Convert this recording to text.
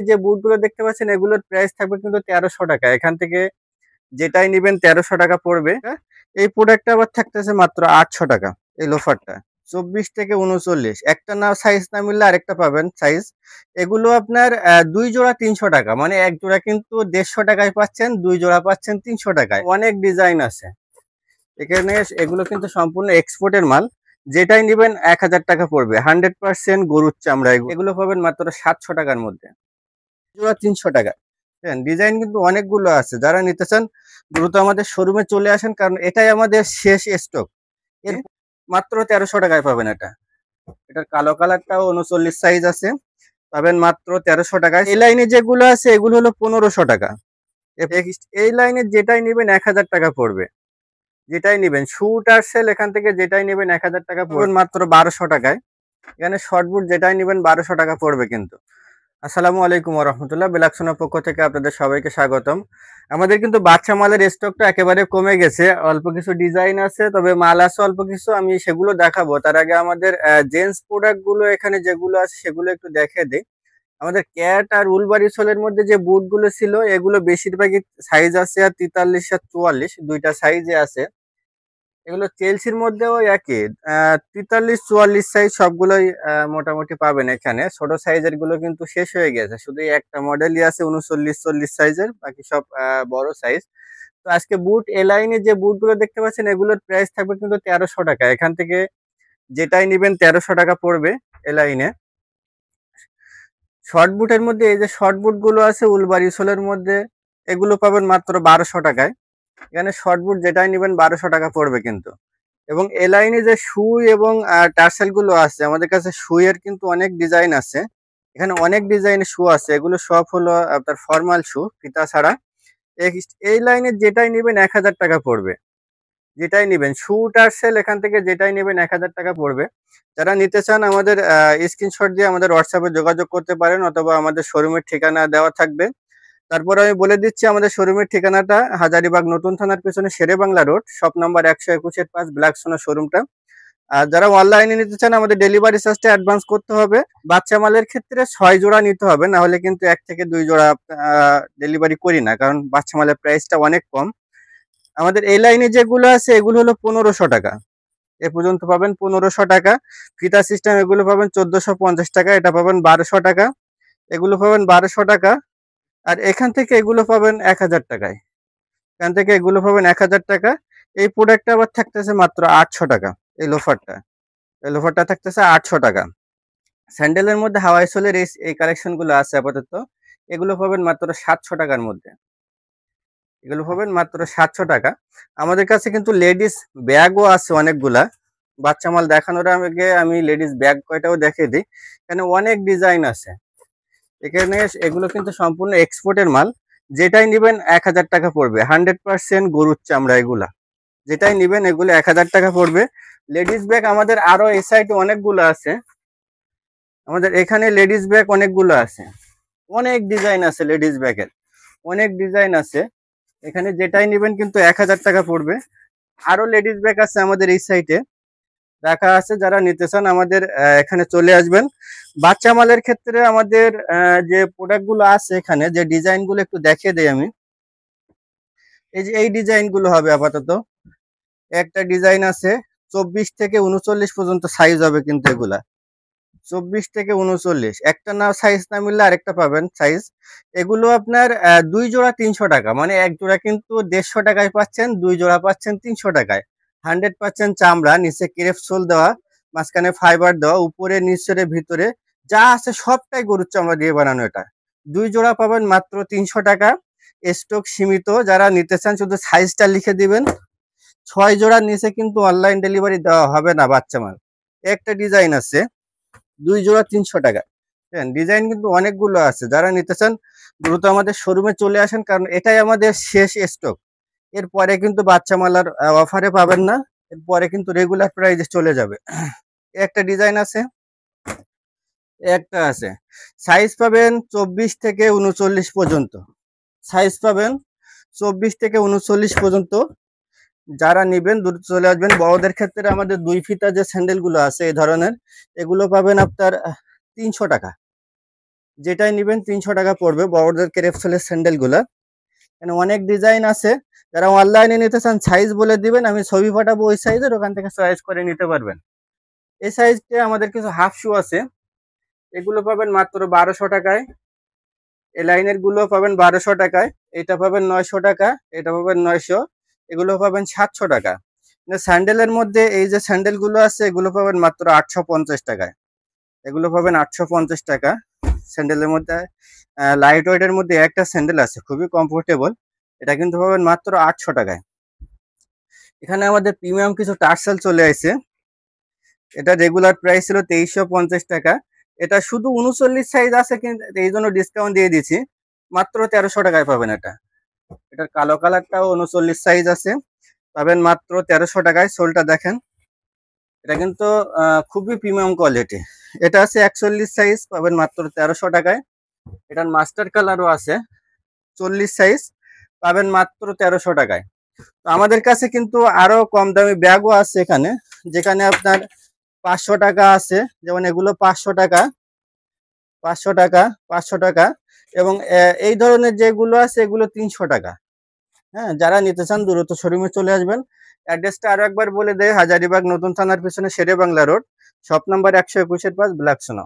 যে বুটগুলো দেখতে পাচ্ছেন এগুলোর প্রাইস থাকবে কিন্তু ১৩০০ টাকা। এখান থেকে যেটাই নিবেন ১৩০০ টাকা পড়বে। এই প্রোডাক্টটা আবার থাকতেছে মাত্র ৮০০ টাকা। এই লোফারটা ২৪ থেকে ৩৯ একটা না সাইজ না মিললে আরেকটা পাবেন সাইজ। এগুলো আপনার ২ জোড়া ৩০০ টাকা। মানে ১ জোড়া কিন্তু ১৫০ টাকায় পাচ্ছেন, ২ জোড়া পাচ্ছেন ৩০০ টাকায়। অনেক ডিজাইন আছে। এখানে এগুলো কিন্তু সম্পূর্ণ এক্সপোর্টের মাল। যেটাই নিবেন ১০০০ টাকা পড়বে। 100% গরুর চামড়া এগুলো পাবেন মাত্র ৭০০ টাকার মধ্যে। জোড়া ৩০০ টাকা। ডিজাইন কিন্তু অনেকগুলো আছে। যারা নিতে চান দ্রুত আমাদের শোরুমে চলে আসেন, কারণ এটাই আমাদের শেষ স্টক। এর মাত্র ১৩০০ টাকায় পাবেন এটা। এটার কালো কালারটাও ৩৯ সাইজ আছে। পাবেন মাত্র ১৩০০ টাকায়। এই লাইনে যেগুলো আছে এগুলো হলো ১৫০০ টাকা। এই লাইনে যেটাই নিবেন ১০০০ টাকা পড়বে। যেটাই নিবেন শু টার্সেল এখান থেকে যেটাই নিবেন ১০০০ টাকা পড়বেন মাত্র ১২০০ টাকায়। এখানে শর্ট বুট যেটাই নিবেন ১২০০ টাকা পড়বে কিন্তু। আসসালামু আলাইকুম ওয়া রাহমাতুল্লাহ। বেলাকসোনার পক্ষ থেকে আপনাদের সবাইকে স্বাগতম। আমাদের কিন্তু বাচ্চা মালের স্টকটা একেবারে কমে গেছে। অল্প কিছু ডিজাইন আছে, তবে মাল আছে অল্প কিছু। আমি সেগুলো দেখাবো। তার আগে আমাদের জেন্টস প্রোডাক্ট গুলো এখানে যেগুলো আছে সেগুলো একটু দেখিয়ে দেই। আমাদের ক্যাট আর উলবাড়ি সোলের মধ্যে যে বুট গুলো ছিল এগুলো বেশিরভাগই সাইজ আছে আর ৪৩ আর ৪৪ দুইটা সাইজে আছে। এগুলো চেলসির মধ্যেও একই ৪৩ ৪৪ সাইজ সবগুলোই মোটামুটি পাবেন এখানে। ছোট সাইজের গুলো কিন্তু শেষ হয়ে গেছে, শুধু একটা মডেলই আছে ৩৯ ৪০ সাইজের, বাকি সব বড় সাইজ। তো আজকে বুট এ লাইনে যে বুট গুলো দেখতে পাচ্ছেন এগুলোর প্রাইস থাকবে কিন্তু ১৩০০ টাকা। এখান থেকে যেটাই নিবেন ১৩০০ টাকা পড়বে এ লাইনে। শর্ট বুটের মধ্যে এই যে শর্ট বুট গুলো আছে উলবাড়ি সোলের মধ্যে, এগুলো পাবেন মাত্র ১২০০ টাকায়। এখানে শর্ট বুট যেটাই নিবেন ১২০০ টাকা পড়বে কিন্তু। এবং এ লাইনে যে শু এবং টার্সেল গুলো আছে, আমাদের কাছে শু এর কিন্তু অনেক ডিজাইন আছে। এখানে অনেক ডিজাইনের শু আছে। এগুলো সব হলো আপনার ফর্মাল শু, ফিতা ছাড়া। এই লাইনে যেটাই নিবেন ১০০০ টাকা পড়বে। যেটাই নিবেন শু টার্সেল এখান থেকে যেটাই নিবেন ১০০০ টাকা পড়বে। যারা নিতে চান আমাদের স্ক্রিনশট দিয়ে আমাদের হোয়াটসঅ্যাপে যোগাযোগ করতে পারেন, অথবা আমাদের শোরুমের ঠিকানা দেওয়া থাকবে। তারপরে আমি বলে দিচ্ছি আমাদের শোরুমের ঠিকানাটা হাজারীবাগ নতুন থানার পেছনে Sher-e Bangla road, shop number ১২১-৫ ব্ল্যাক সোনা শোরুমটা। আর যারা অনলাইনে নিতে চান আমাদের ডেলিভারি চার্জটা অ্যাডভান্স করতে হবে। বাচ্চা মালের ক্ষেত্রে ৬ জোড়া নিতে হবে, না হলে কিন্তু ১ থেকে ২ জোড়া ডেলিভারি করি না, কারণ বাচ্চা মালের প্রাইসটা অনেক কম। আমাদের এই লাইনে যেগুলো আছে এগুলো হলো ১৫০০ টাকা। এ পর্যন্ত পাবেন ১৫০০ টাকা। ফিতা সিস্টেম এগুলো পাবেন ১৪৫০ টাকা। এটা পাবেন ১২০০ টাকা। এগুলো পাবেন ১২০০ টাকা। আর এখান থেকে এগুলো পাবেন ১০০০ টাকায়। এখান থেকে এগুলো পাবেন ১০০০ টাকা। এই প্রোডাক্টটা আবার থাকতেছে মাত্র ৮০০ টাকা। এই লোফারটা থাকতেছে ৮০০ টাকা। স্যান্ডেলের মধ্যে হাওয়াই সোলের এই কালেকশন গুলো আছে আপাতত। এগুলো পাবেন মাত্র ৭০০ টাকার মধ্যে। এগুলো পাবেন মাত্র ৭০০ টাকা। আমাদের কাছে কিন্তু লেডিস ব্যাগও আছে অনেকগুলা। বাচ্চা মাল দেখানোর আগে আমি লেডিস ব্যাগ কয়টাও দেখিয়ে দিই। এখানে অনেক ডিজাইন আছে। এখানে এগুলো কিন্তু সম্পূর্ণ এক্সপোর্টের মাল। যেটাই নিবেন ১০০০ টাকা পড়বে। 100% গরুর চামড়া এগুলা। যেটাই নিবেন এগুলো ১০০০ টাকা পড়বে। লেডিস ব্যাগ আমাদের আরো এই সাইডে অনেকগুলো আছে। আমাদের এখানে লেডিস ব্যাগ অনেকগুলো আছে। অনেক ডিজাইন আছে লেডিস ব্যাগের। অনেক ডিজাইন আছে। এখানে যেটাই নিবেন কিন্তু ১০০০ টাকা পড়বে। আরো লেডিস ব্যাগ আছে আমাদের এই সাইডে রাখা আছে। যারা নিতে চান আমাদের এখানে চলে আসবেন। বাচ্চা মালের ক্ষেত্রে আমাদের যে প্রোডাক্ট গুলো আছে, এখানে যে ডিজাইন গুলো একটু দেখিয়ে দেই আমি। এই যে এই ডিজাইন গুলো হবে আপাতত। একটা ডিজাইন আছে ২৪ থেকে ৩৯ পর্যন্ত সাইজ হবে কিন্তু এগুলা। ২৪ থেকে ৩৯ একটা না সাইজ না মিললে আরেকটা পাবেন সাইজ। এগুলো আপনার ২ জোড়া ৩০০ টাকা। মানে ১ জোড়া কিন্তু ১৫০ টাকায় পাচ্ছেন, ২ জোড়া পাচ্ছেন ৩০০ টাকায়। 100% চামড়া, নিচে ক্রেপ সোল দেওয়া, মাঝখানে ফাইবার দেওয়া, উপরে নিচের ভিতরে যা আছে সবটাই গরুর চামড়া দিয়ে বানানো এটা। ২ জোড়া পাবেন মাত্র ৩০০ টাকা। স্টক সীমিত। যারা নিতে চান শুধু সাইজটা লিখে দিবেন। ৬ জোড়ার নিচে কিন্তু অনলাইন ডেলিভারি দেওয়া হবে না বাচ্চা মাল। একটা ডিজাইন আছে ২ জোড়া ৩০০ টাকা। ডিজাইন কিন্তু অনেকগুলো আছে। যারা নিতে চান দ্রুত আমাদের শোরুমে চলে আসেন, কারণ এটাই আমাদের শেষ স্টক। এরপরে কিন্তু বাচ্চা মাল আর অফারে পাবেন না। এরপরে কিন্তু রেগুলার প্রাইসে চলে যাবে। একটা ডিজাইন আছে, একটা আছে। সাইজ পাবেন ২৪ থেকে ৩৯ পর্যন্ত। সাইজ পাবেন ২৪ থেকে ৩৯ পর্যন্ত। যারা নিবেন দ্রুত চলে আসবেন। বড়দের ক্ষেত্রে আমাদের ২ ফিতা যে স্যান্ডেল গুলো আছে এই ধরনের, এগুলো পাবেন আপনার ৩০০ টাকা। যেটাই নেবেন 300 টাকা পড়বে। বড়দের ক্রেপসলের স্যান্ডেলগুলা এখানে অনেক ডিজাইন আছে। যারা অনলাইনে নিতে চান সাইজ বলে দিবেন, আমি ছবি পাঠাবো ওই সাইজের, ওখান থেকে চয়েস করে নিতে পারবেন। এই সাইজে আমাদের কিছু হাফ শু আছে, এগুলো পাবেন মাত্র 1200 টাকায়। এই লাইনের গুলো পাবেন 1200 টাকায়, এটা পাবেন 900 টাকা, এটা পাবেন 900, এগুলো পাবেন 700 টাকা। স্যান্ডেলের মধ্যে এই যে স্যান্ডেল গুলো আছে এগুলো পাবেন মাত্র 850 টাকায়, এগুলো পাবেন 850 টাকা। স্যান্ডেলের মধ্যে লাইট ওয়েটের মধ্যে একটা স্যান্ডেল আছে খুবই কমফোর্টেবল, এটা কিন্তু পাবেন মাত্র 800 টাকায়। এখানে আমাদের প্রিমিয়াম কিছু টার্সেল চলে আসছে, এটা রেগুলার প্রাইস ছিল 2350 টাকা, এটা শুধু 39 সাইজ আছে কিন্তু এই জন্য ডিসকাউন্ট দিয়ে দিচ্ছি, মাত্র 1300 টাকায় পাবেন এটা। এটার কালো কালারটাও 39 সাইজ আছে, পাবেন মাত্র 1300 টাকায়। সোলটা দেখেন, এটা কিন্তু খুবই প্রিমিয়াম কোয়ালিটি। এটা আছে 41 সাইজ, পাবেন মাত্র 1300 টাকায়। এটার মাস্টার কালারও আছে 40 সাইজ, পাবেন মাত্র 1300 টাকায়। তো আমাদের কাছে কিন্তু আরো কম দামি ব্যাগও আছে এখানে, যেখানে আপনার 500 টাকা আছে, যেমন এগুলো 500 টাকা, 500 টাকা, 500 টাকা, এবং এই ধরনের যেগুলো আছে এগুলো 300 টাকা। হ্যাঁ, যারা নিতে চান দ্রুত শোরুমে চলে আসবেন। অ্যাড্রেসটা আরো একবার বলে দেয়, হাজারীবাগ নতুন থানার পিছনে Sher-e Bangla road, shop number 121-5, black সোনা।